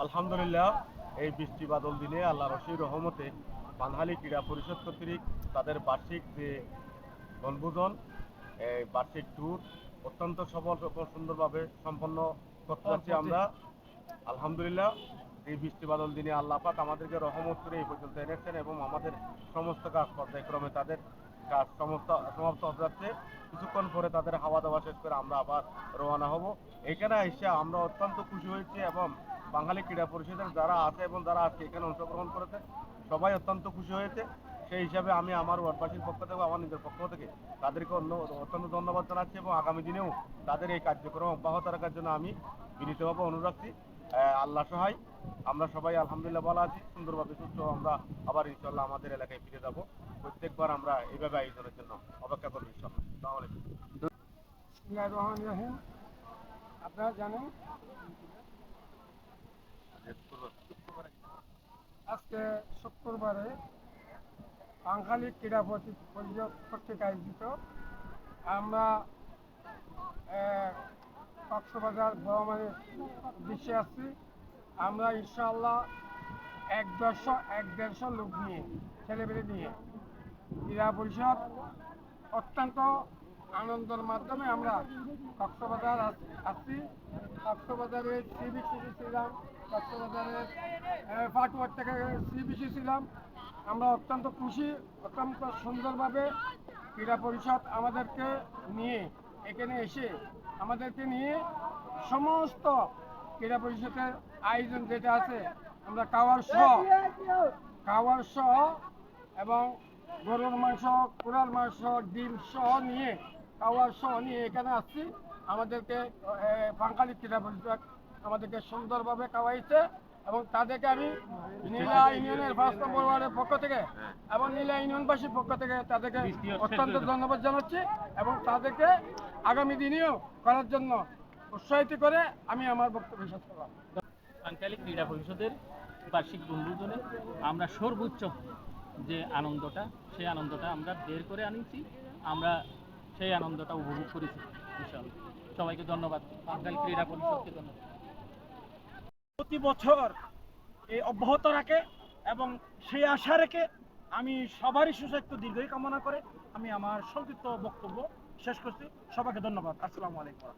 আলহামদুলিল্লাহ, এই বৃষ্টি বাদল দিনে আল্লাহর অসীম রহমতে বানহালী ক্রীড়া পরিষদ কর্তৃক তাদের বার্ষিক যে বনভোজন, এই বার্ষিক ট্যুর অত্যন্ত সফল এবং সুন্দরভাবে সম্পন্ন করতে যাচ্ছি আমরা। আলহামদুলিল্লাহ, এই বৃষ্টি বাদল দিনে আল্লাহ পাক আমাদেরকে রহমত করে এই পর্যন্ত এনেছেন এবং আমাদের সমস্ত কাজ পর্যায়ক্রমে তাদের কাজ সমাপ্ত হতে যাচ্ছে। কিছুক্ষণ পরে তাদের হাওয়া দাওয়া শেষ করে আমরা আবার রওনা হব। এখানে এসে আমরা অত্যন্ত খুশি হয়েছি এবং বাঙালি ক্রীড়া পরিষদের যারা আছে এবং যারা আজকে এখানে অংশগ্রহণ করেছে সবাই অত্যন্ত খুশি হয়েছে। সেই হিসাবে আমি আমার ওয়ার্ডবাসীর পক্ষ থেকে, আমার নিজের পক্ষ থেকে তাদেরকে অত্যন্ত ধন্যবাদ জানাচ্ছি এবং আগামী দিনেও তাদের এই কার্যক্রম অব্যাহত রাখার জন্য আমি বিনীতভাবে অনুরোধ রাখছি। আল্লাহ সহায়, আমরা সবাই আলহামদুলিল্লাহ ভালো আছি, সুন্দরভাবে সুস্থ আমরা আবার ইনশাল্লাহ আমাদের এলাকায় ফিরে যাব। প্রত্যেকবার আমরা এইভাবে আয়োজনের জন্য অপেক্ষা করবো ইনশাল্লাহ। আসসালামু আলাইকুম। বিসমিল্লাহির রহমানির রহিম। আপনারা জানেন আজকে শুক্রবারে বাঙালি ক্রীড়া পরিষদ কর্তৃক আয়োজিত আমরা কক্সবাজার ভ্রমণের উদ্দেশ্যে আসছি। আমরা ইনশাআল্লাহ 150 লোক নিয়ে, ছেলেমেয়ে নিয়ে ক্রীড়া পরিষদ অত্যন্ত আনন্দের মাধ্যমে আমরা কক্সবাজার আসছি। কক্সবাজারে সি বিচে ছিলাম, কক্সবাজারের ফাটুয়ার থেকে সি বিচে ছিলাম। আমরা অত্যন্ত খুশি, অত্যন্ত সুন্দরভাবে ক্রীড়া পরিষদ আমাদেরকে নিয়ে এখানে এসে আমাদেরকে নিয়ে সমস্ত ক্রীড়া পরিষদের আয়োজন যেটা আছে আমরা খাওয়ার সহ এবং গরুর মাংস, কুড়ার মাংস, ডিম সহ নিয়ে এখানে আসছি। আমাদেরকে বাঙালি ক্রীড়া পরিষদ আমাদেরকে সুন্দরভাবে খাওয়াইছে এবং তাদেরকে আমি নীলা ইউনিয়নের 5 নম্বর ওয়ার্ডের পক্ষ থেকে এবং নীলা ইউনিয়নবাসীর পক্ষ থেকে তাদেরকে অত্যন্ত ধন্যবাদ জানাচ্ছি এবং তাদেরকে আগামী দিনেও করার জন্য উৎসাহিত করে আমি আমার বক্তব্য শেষ করলাম। বাঙালি ক্রীড়া পরিষদের বার্ষিক বনভোজনে আমরা সর্বোচ্চ যে আনন্দটা, সেই আনন্দটা আমরা বের করে আনিছি। আমরা সেই আনন্দটা উপভোগ করেছি ইনশাআল্লাহ। সবাইকে ধন্যবাদ, বাঙালি ক্রীড়া পরিষদকে ধন্যবাদ। প্রতি বছর এই অব্যাহত রাখে এবং সেই আশা রেখে আমি সবারই সুস্বাস্থ্য দীর্ঘই কামনা করে আমি আমার সংক্ষিপ্ত বক্তব্য শেষ করছি। সবাইকে ধন্যবাদ। আসসালামু আলাইকুম।